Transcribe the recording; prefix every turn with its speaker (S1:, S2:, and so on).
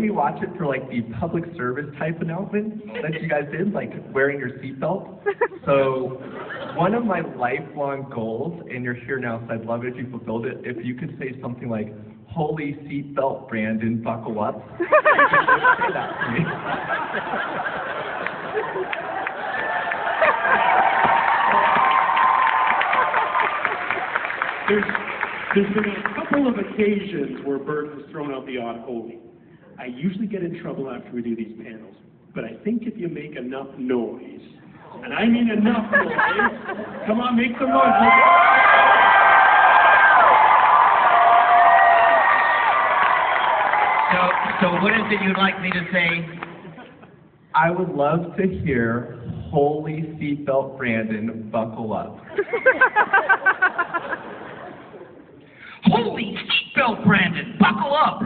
S1: made me watch it for like the public service type announcement that you guys did, like wearing your seatbelt. So one of my lifelong goals, and you're here now, so I'd love it if you fulfilled it, if you could say something like, "Holy seatbelt, Brandon, buckle up." Say that to me.
S2: There's been a couple of occasions where Burt has thrown out the odd holy. I usually get in trouble after we do these panels, but I think if you make enough noise, and I mean enough noise, come on, make some noise.
S3: So what is it you'd like me to say?
S1: I would love to hear, "Holy seatbelt, Brandon, buckle up."
S3: Holy seatbelt, Brandon, buckle up!